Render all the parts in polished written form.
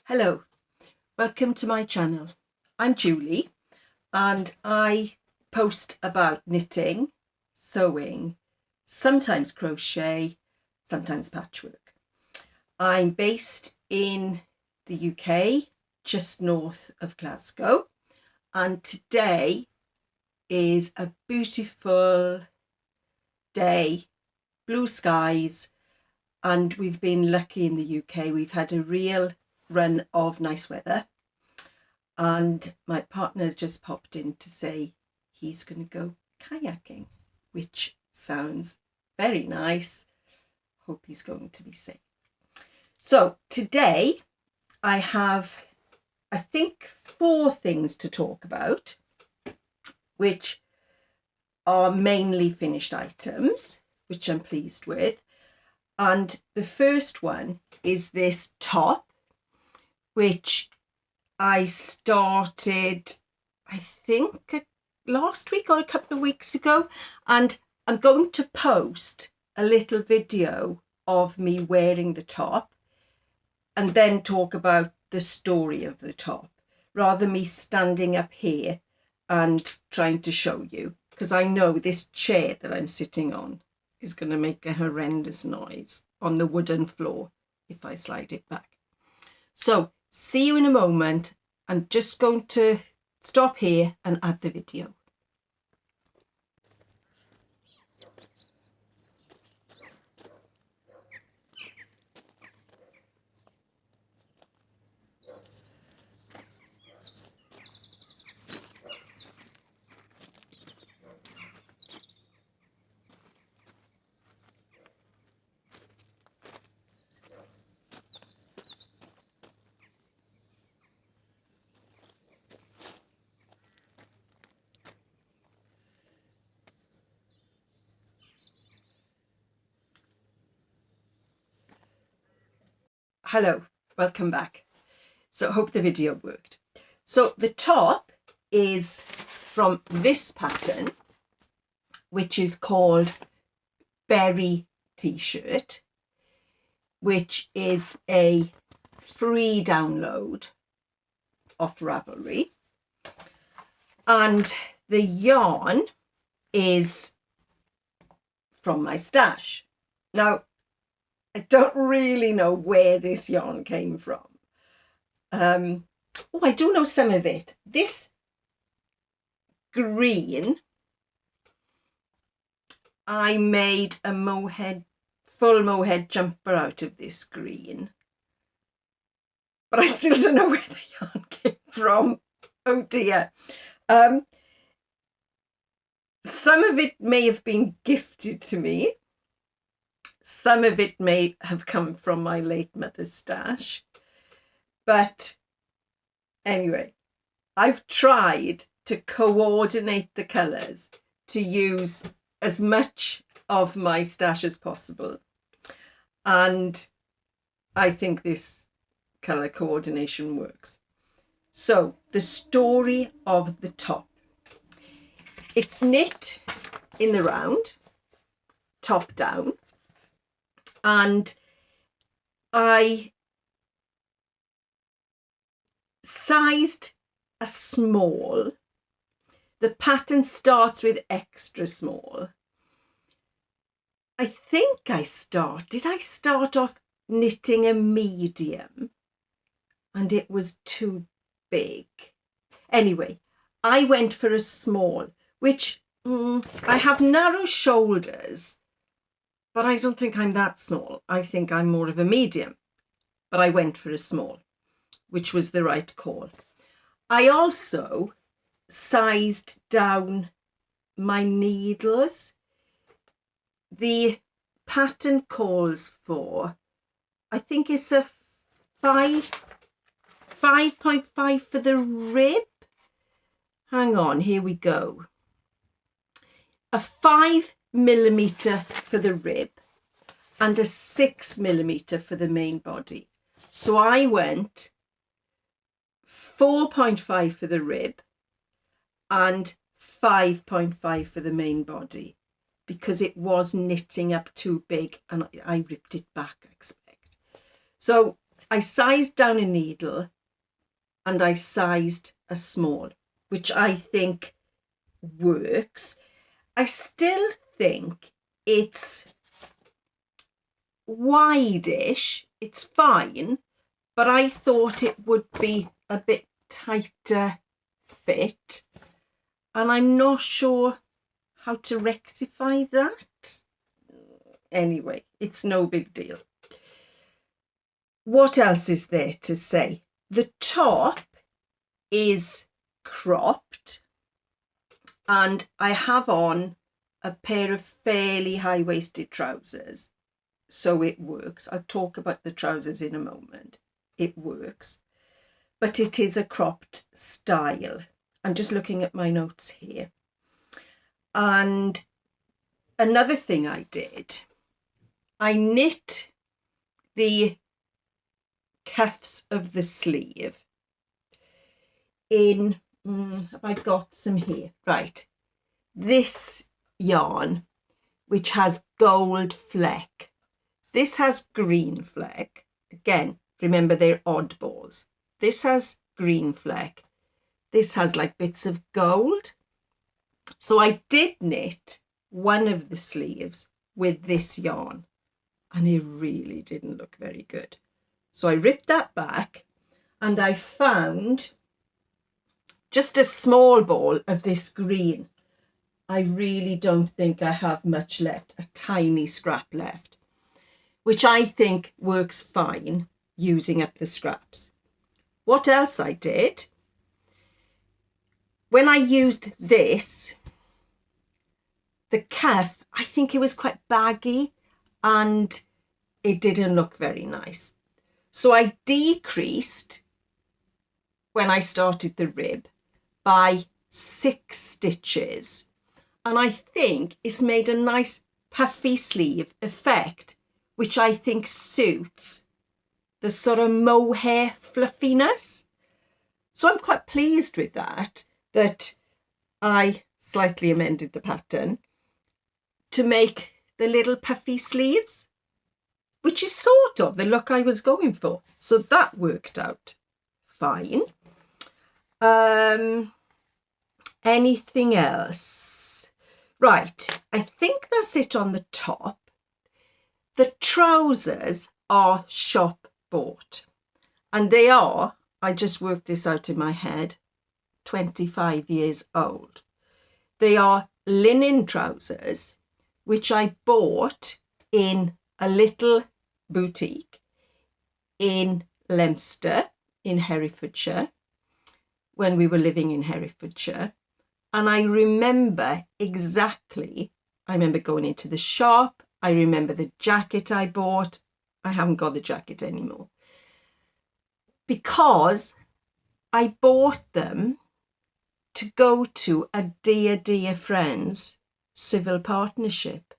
Hello, welcome to my channel. I'm Julie and I post about knitting, sewing, sometimes crochet, sometimes patchwork. I'm based in the UK, just north of Glasgow, and today is a beautiful day, blue skies, and we've been lucky in the UK. We've had a real run of nice weather, and my partner's just popped in to say he's going to go kayaking, which sounds very nice. Hope he's going to be safe. So today I have, I think, 4 things to talk about, which are mainly finished items, which I'm pleased with. And the first one is this top, which I started, I think, last week or a couple of weeks ago, and I'm going to post a little video of me wearing the top and then talk about the story of the top, rather than me standing up here and trying to show you, because I know this chair that I'm sitting on is going to make a horrendous noise on the wooden floor if I slide it back. So see you in a moment. I'm just going to stop here and add the video. Hello, welcome back. So I hope the video worked. So the top is from this pattern, which is called Berry T-shirt, which is a free download of Ravelry. And the yarn is from my stash. Now, I don't really know where this yarn came from. I do know some of it. This green, I made a full mohair jumper out of this green, but I still don't know where the yarn came from. Oh dear. Some of it may have been gifted to me. Some of it may have come from my late mother's stash. But anyway, I've tried to coordinate the colours to use as much of my stash as possible. And I think this colour coordination works. So the story of the top. It's knit in the round, top down. And I sized a small. The pattern starts with extra small. I think did I start off knitting a medium and it was too big? Anyway, I went for a small, which I have narrow shoulders, but I don't think I'm that small. I think I'm more of a medium, but I went for a small, which was the right call. I also sized down my needles. The pattern calls for, I think it's a 5.5 for the rib. Hang on, here we go. A 5mm for the rib and a 6mm for the main body. So I went 4.5 for the rib and 5.5 for the main body, because it was knitting up too big and I ripped it back, I expect. So I sized down a needle and I sized a small, which I think works. I still think it's wide-ish, it's fine, but I thought it would be a bit tighter fit, and I'm not sure how to rectify that. Anyway, it's no big deal. What else is there to say? The top is cropped, and I have on a pair of fairly high-waisted trousers, so it works. I'll talk about the trousers in a moment. It works, but it is a cropped style. I'm just looking at my notes here. And another thing I did, I knit the cuffs of the sleeve in, have I got some here? Right, this yarn, which has gold fleck. This has green fleck. Again, remember they're oddballs. This has green fleck. This has like bits of gold. So I did knit one of the sleeves with this yarn, and it really didn't look very good. So I ripped that back and I found just a small ball of this green. I really don't think I have much left, a tiny scrap left, which I think works fine using up the scraps. What else I did? When I used this, the cuff, I think it was quite baggy and it didn't look very nice. So I decreased when I started the rib by 6 stitches. And I think it's made a nice puffy sleeve effect, which I think suits the sort of mohair fluffiness. So I'm quite pleased with that I slightly amended the pattern to make the little puffy sleeves, which is sort of the look I was going for. So that worked out fine. Anything else? Right, I think that's it on the top. The trousers are shop bought, and they are, I just worked this out in my head, 25 years old. They are linen trousers, which I bought in a little boutique in Leicester in Herefordshire when we were living in Herefordshire. And I remember exactly, I remember going into the shop, I remember the jacket I bought. I haven't got the jacket anymore because I bought them to go to a dear friend's civil partnership.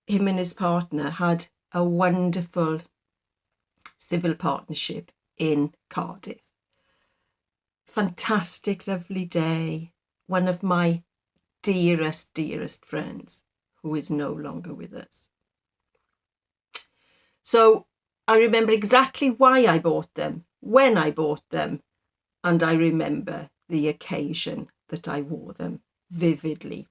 Him and his partner had a wonderful civil partnership in Cardiff. Fantastic, lovely day. One of my dearest friends who is no longer with us. So I remember exactly why I bought them, when I bought them, and I remember the occasion that I wore them vividly.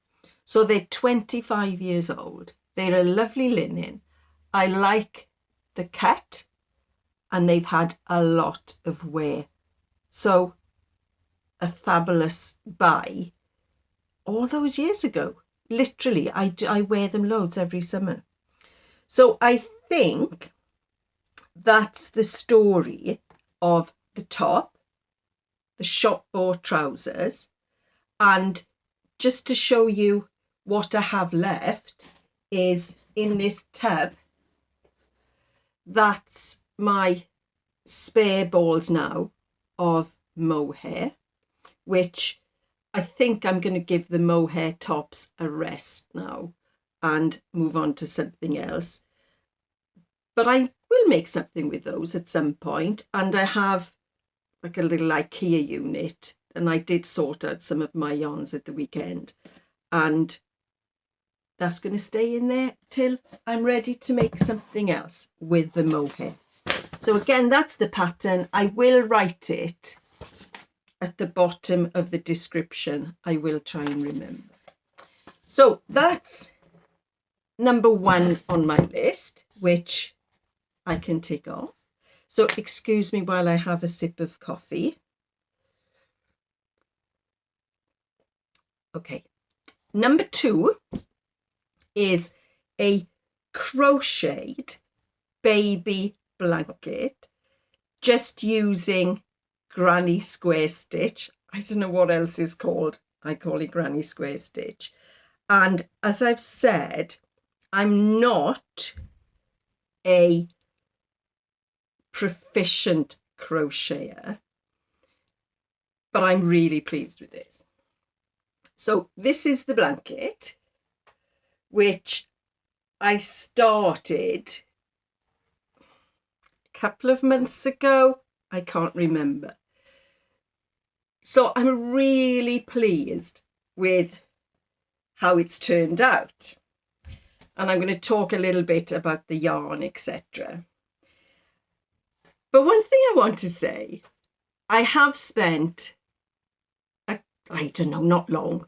So they're 25 years old. They're a lovely linen. I like the cut, and they've had a lot of wear. So a fabulous buy all those years ago. Literally, I wear them loads every summer. So I think that's the story of the top, the shop bought trousers, and just to show you what I have left is in this tub. That's my spare balls now of mohair, which I think I'm going to give the mohair tops a rest now and move on to something else. But I will make something with those at some point. And I have like a little IKEA unit, and I did sort out some of my yarns at the weekend, and that's going to stay in there till I'm ready to make something else with the mohair. So again, that's the pattern. I will write it at the bottom of the description. I will try and remember. So that's number 1 on my list, which I can tick off. So excuse me while I have a sip of coffee. Okay. Number 2 is a crocheted baby blanket, just using granny square stitch. I don't know what else is called. I call it granny square stitch. And as I've said, I'm not a proficient crocheter, but I'm really pleased with this. So this is the blanket, which I started a couple of months ago. I can't remember. So I'm really pleased with how it's turned out. And I'm going to talk a little bit about the yarn, etc. But one thing I want to say, I have spent, I don't know, not long,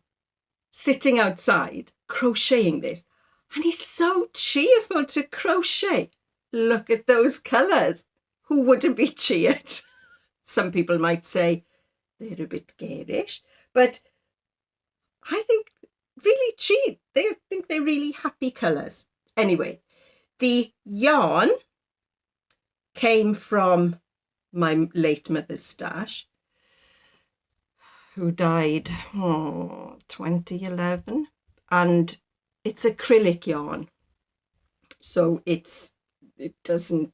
sitting outside crocheting this. And it's so cheerful to crochet. Look at those colours. Who wouldn't be cheered? Some people might say they're a bit garish, but I think really cheap. They think they're really happy colours. Anyway, the yarn came from my late mother's stash, who died 2011, and it's acrylic yarn, so it doesn't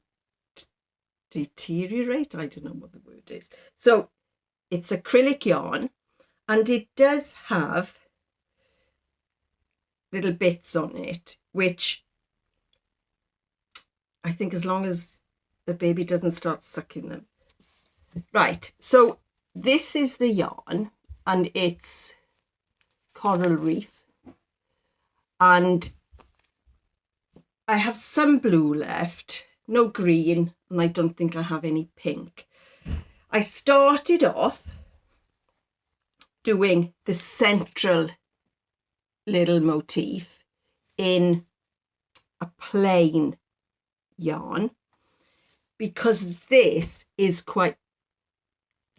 deteriorate. I don't know what the word is. So it's acrylic yarn, and it does have little bits on it, which I think, as long as the baby doesn't start sucking them. Right, so this is the yarn, and it's coral reef, and I have some blue left, no green, and I don't think I have any pink. I started off doing the central little motif in a plain yarn, because this is quite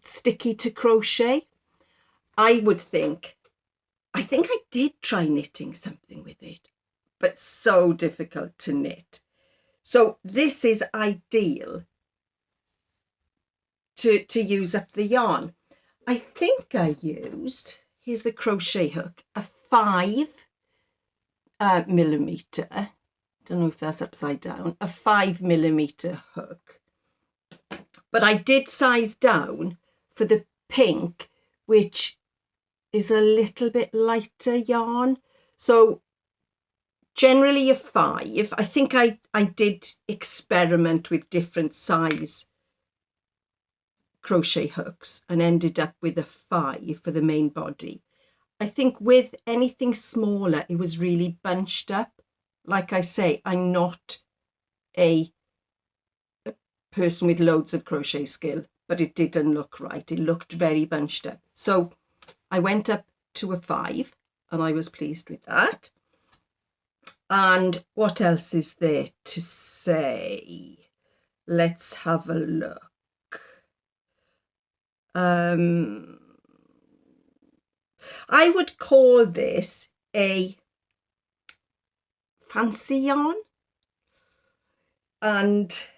sticky to crochet. I think I did try knitting something with it, but so difficult to knit. So this is ideal to use up the yarn. I think I used, here's the crochet hook, a 5 millimeter, don't know if that's upside down, a 5 millimeter hook. But I did size down for the pink, which is a little bit lighter yarn. So generally a 5. I think I did experiment with different size crochet hooks and ended up with a 5 for the main body. I think with anything smaller, it was really bunched up. Like I say, I'm not a person with loads of crochet skill, but it didn't look right. It looked very bunched up. So I went up to a 5, and I was pleased with that. And what else is there to say? Let's have a look. I would call this a fancy yarn, and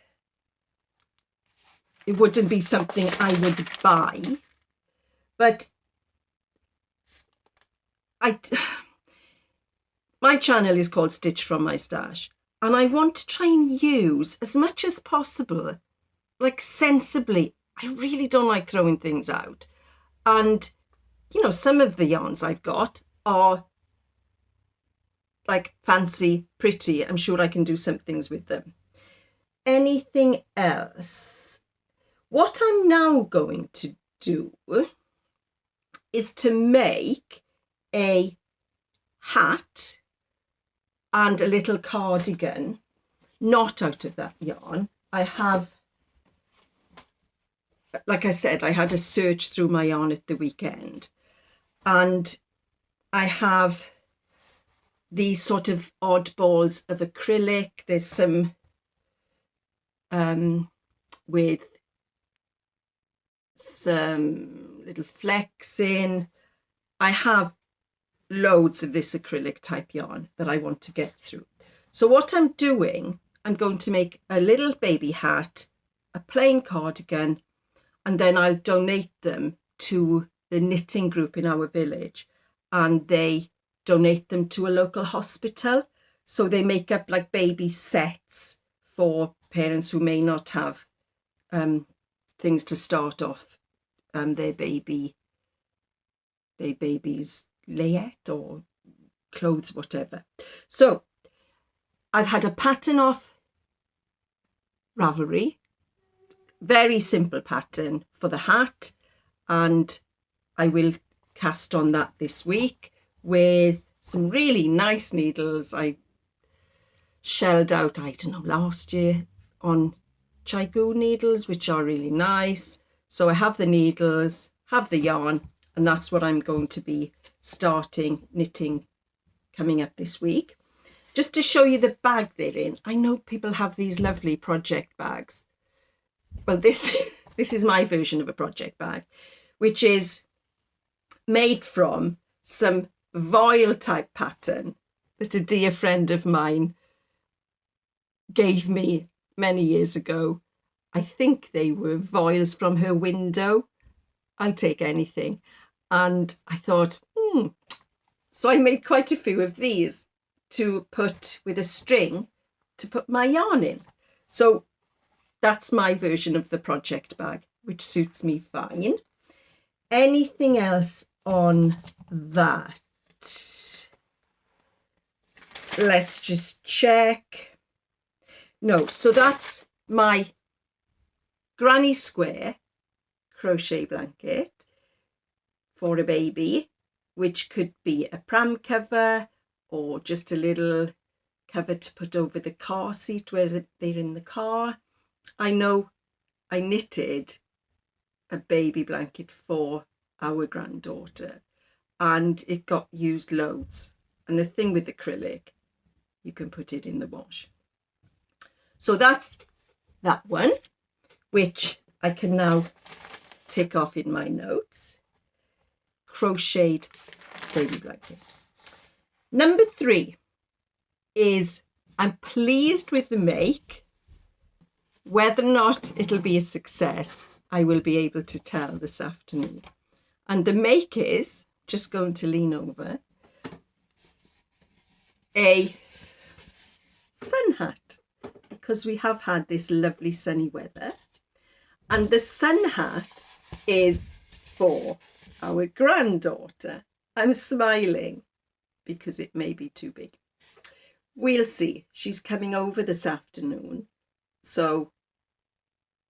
it wouldn't be something I would buy, but my channel is called Stitch From My Stash, and I want to try and use as much as possible, like sensibly. I really don't like throwing things out. And, you know, some of the yarns I've got are like fancy, pretty. I'm sure I can do some things with them. Anything else? What I'm now going to do is to make a hat and a little cardigan, not out of that yarn. I have like I said, I had a search through my yarn at the weekend, and I have these sort of oddballs of acrylic. There's some with some little flecks in. I have loads of this acrylic type yarn that I want to get through. So what I'm doing, I'm going to make a little baby hat, a plain cardigan, and then I'll donate them to the knitting group in our village, and they donate them to a local hospital. So they make up like baby sets for parents who may not have things to start off their baby's layette or clothes, whatever. So I've had a pattern off Ravelry, very simple pattern for the hat, and I will cast on that this week with some really nice needles I shelled out, I don't know, last year on Chaigu needles, which are really nice. So I have the needles, have the yarn, and that's what I'm going to be starting knitting coming up this week. Just to show you the bag they're in. I know people have these lovely project bags. Well, this is my version of a project bag, which is made from some voile type pattern that a dear friend of mine gave me many years ago. I think they were voiles from her window. I'll take anything. And I thought, So I made quite a few of these to put with a string to put my yarn in. So that's my version of the project bag, which suits me fine. Anything else on that? Let's just check. No, so that's my granny square crochet blanket for a baby, which could be a pram cover or just a little cover to put over the car seat where they're in the car. I know I knitted a baby blanket for our granddaughter and it got used loads. And the thing with acrylic, you can put it in the wash. So that's that one, which I can now tick off in my notes. Crocheted baby blanket. Number 3 is I'm pleased with the make. Whether or not it'll be a success, I will be able to tell this afternoon. And the make is, just going to lean over, a sun hat, because we have had this lovely sunny weather. And the sun hat is for our granddaughter. I'm smiling because it may be too big. We'll see. She's coming over this afternoon, so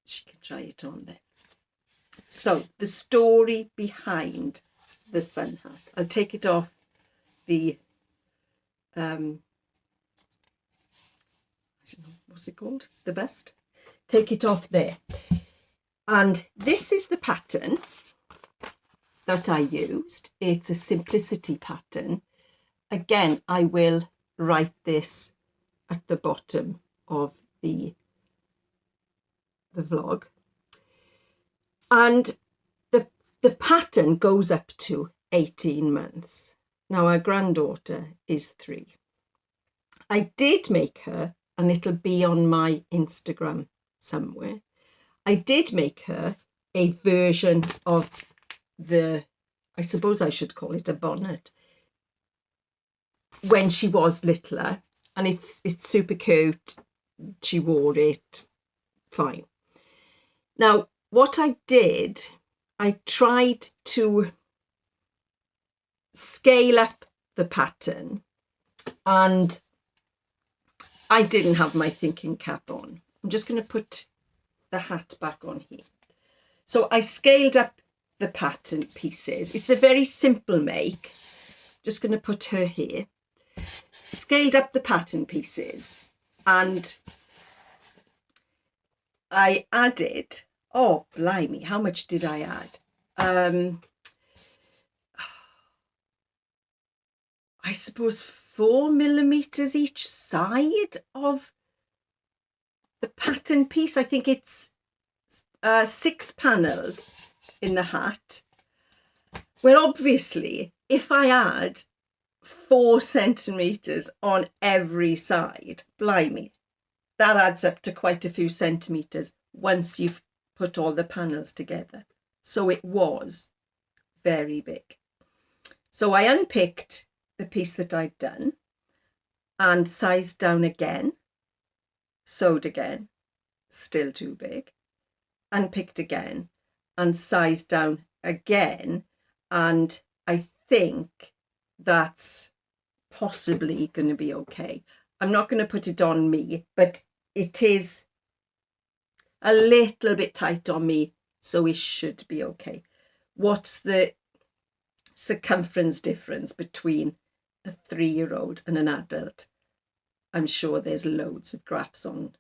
she can try it on then. So the story behind the sun hat. I'll take it off the, I don't know, what's it called? The bust. Take it off there. And this is the pattern that I used. It's a simplicity pattern. Again, I will write this at the bottom of the vlog. And the pattern goes up to 18 months. Now our granddaughter is 3. I did make her, and it'll be on my Instagram somewhere, I did make her a version of the, I suppose I should call it a bonnet, when she was littler, and it's super cute. She wore it fine. Now, what I did, I tried to scale up the pattern, and I didn't have my thinking cap on. I'm just going to put the hat back on here. So I scaled up the pattern pieces. It's a very simple make. Just going to put her here. Scaled up the pattern pieces, and I added, Oh, blimey, how much did I add? I suppose 4mm each side of the pattern piece. I think it's 6 panels in the hat. Well, obviously, if I add 4cm on every side, blimey, that adds up to quite a few centimetres once you've put all the panels together. So it was very big. So I unpicked the piece that I'd done and sized down again, sewed again, still too big, unpicked again and sized down again, and I think that's possibly going to be okay. I'm not going to put it on me, but it is a little bit tight on me, so it should be okay. What's the circumference difference between a 3-year-old and an adult? I'm sure there's loads of graphs on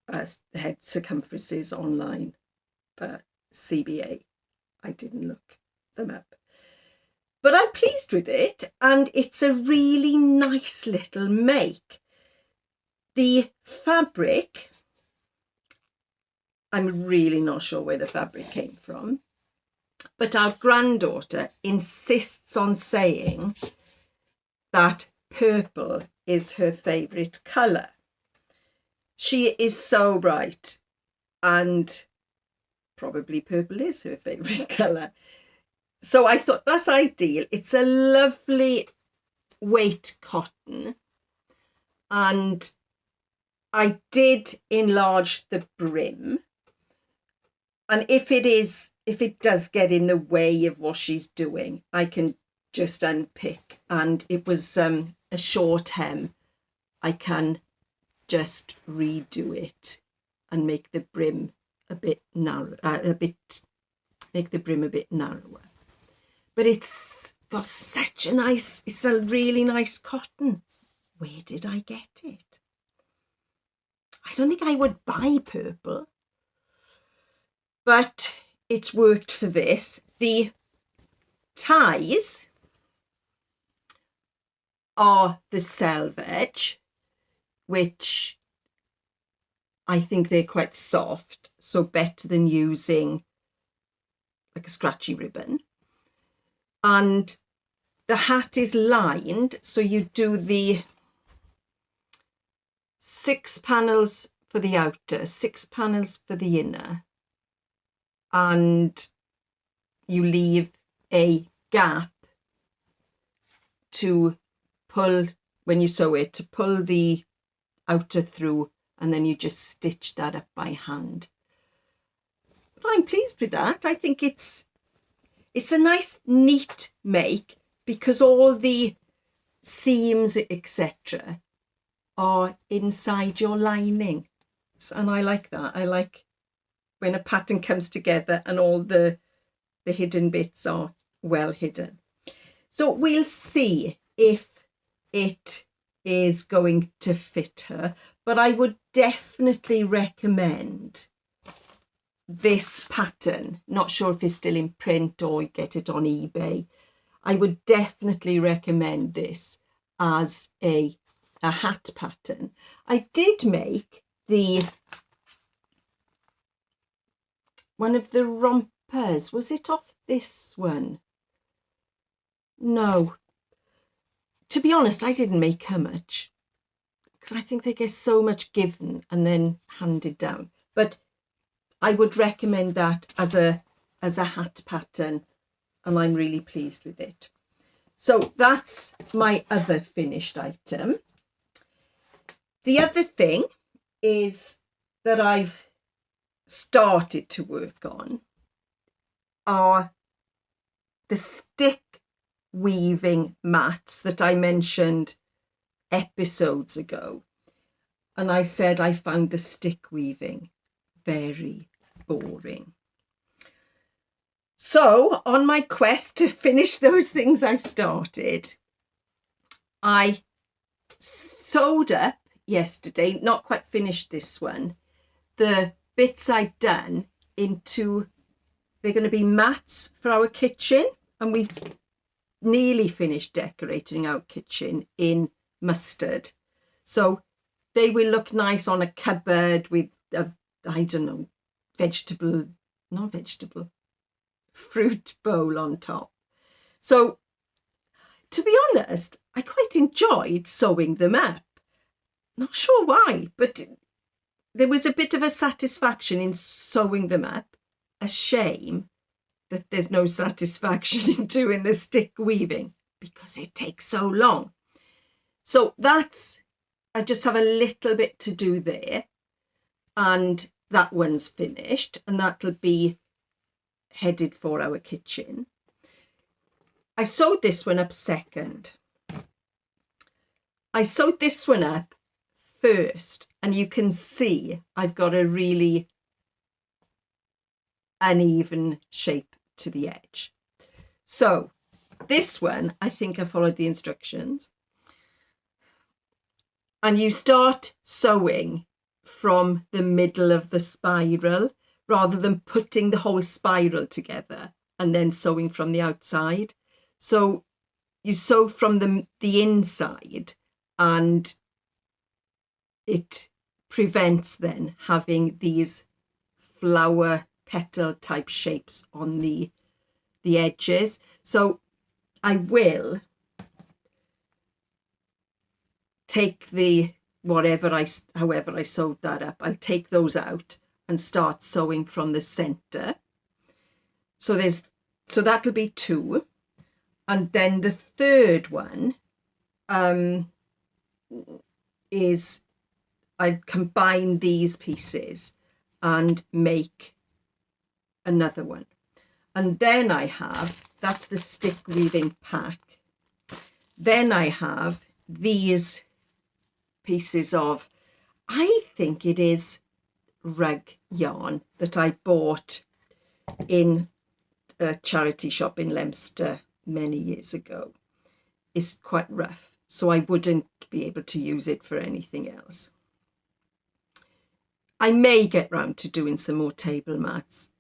head circumferences online, but CBA, I didn't look them up. But I'm pleased with it, and it's a really nice little make. The fabric, I'm really not sure where the fabric came from, but our granddaughter insists on saying that purple is her favourite colour. She is so bright, and probably purple is her favourite colour. So I thought that's ideal. It's a lovely weight cotton, and I did enlarge the brim. And if it does get in the way of what she's doing, I can just unpick. And it was a short hem. I can just redo it and make the brim a bit narrow, make the brim a bit narrower. But it's got such a nice, it's a really nice cotton. Where did I get it? I don't think I would buy purple, but it's worked for this. The ties are the selvage, which I think they're quite soft, so better than using like a scratchy ribbon. And the hat is lined, so you do the 6 panels for the outer, 6 panels for the inner, and you leave a gap to pull, when you sew it, to pull the outer through, and then you just stitch that up by hand. But I'm pleased with that. I think it's a nice neat make, because all the seams etc are inside your lining, and I like that. I like when a pattern comes together and all the hidden bits are well hidden. So we'll see if it is going to fit her, but I would definitely recommend this pattern. Not sure if it's still in print or you get it on eBay. I would definitely recommend this as a hat pattern. I did make one of the rompers. Was it off this one? No. To be honest, I didn't make her much, because I think they get so much given and then handed down. But I would recommend that as a hat pattern, and I'm really pleased with it. So that's my other finished item. The other thing is that I've started to work on are the stick weaving mats that I mentioned episodes ago. And I said I found the stick weaving very boring. So on my quest to finish those things I've started, I sewed up yesterday, not quite finished this one, the bits I'd done into, they're going to be mats for our kitchen, and we've nearly finished decorating our kitchen in mustard. So they will look nice on a cupboard with a, I don't know, fruit bowl on top. So to be honest, I quite enjoyed sewing them up. Not sure why, but there was a bit of a satisfaction in sewing them up. A shame that there's no satisfaction in doing the stick weaving because it takes so long. So that's, I just have a little bit to do there, and that one's finished, and that'll be headed for our kitchen. I sewed this one up second. I sewed this one up first, and you can see I've got a really uneven shape to the edge. So this one, I think I followed the instructions. And you start sewing from the middle of the spiral rather than putting the whole spiral together and then sewing from the outside. So you sew from the inside, and it prevents then having these flower petal type shapes on the edges. So I will take the however I sewed that up, I'll take those out and start sewing from the center. So that'll be 2, and then the third one is I combine these pieces and make another one. And then I have, that's the stick weaving pack. Then I have these pieces of, I think it is rug yarn that I bought in a charity shop in Leicester many years ago. It's quite rough, so I wouldn't be able to use it for anything else. I may get round to doing some more table mats,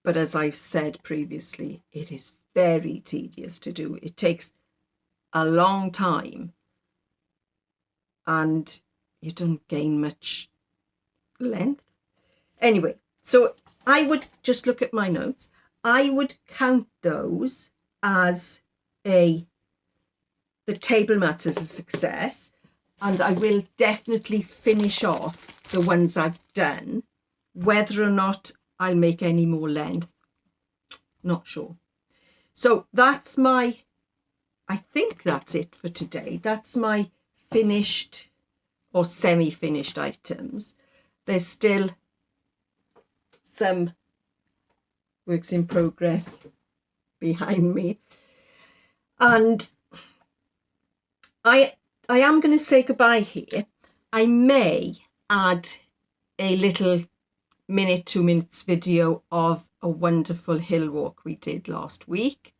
but as I said previously, it is very tedious to do. It takes a long time and you don't gain much length. Anyway, so I would just look at my notes. I would count those as the table mats as a success, and I will definitely finish off the ones I've done. Whether or not I'll make any more length, not sure. So that's I think that's it for today. That's my finished or semi-finished items. There's still some works in progress behind me, and I am going to say goodbye here. I may add a little 2 minutes video of a wonderful hill walk we did last week.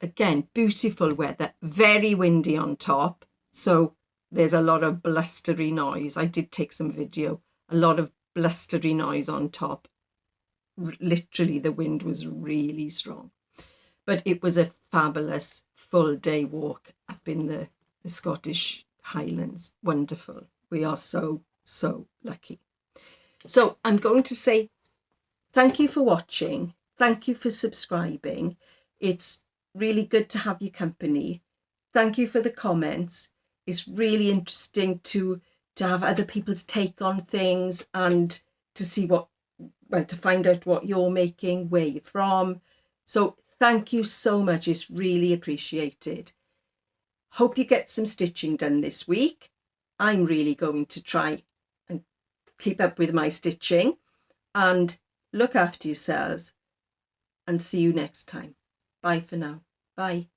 Again, beautiful weather, very windy on top, so there's a lot of blustery noise. I did take some video, a lot of blustery noise on top. Literally, the wind was really strong, but it was a fabulous full day walk up in the Scottish Highlands. Wonderful. We are so lucky. So I'm going to say thank you for watching. Thank you for subscribing. It's really good to have your company. Thank you for the comments. It's really interesting to have other people's take on things and to see to find out what you're making, where you're from. So thank you so much. It's really appreciated. Hope you get some stitching done this week. I'm really going to try and keep up with my stitching, and look after yourselves, and see you next time. Bye for now. Bye.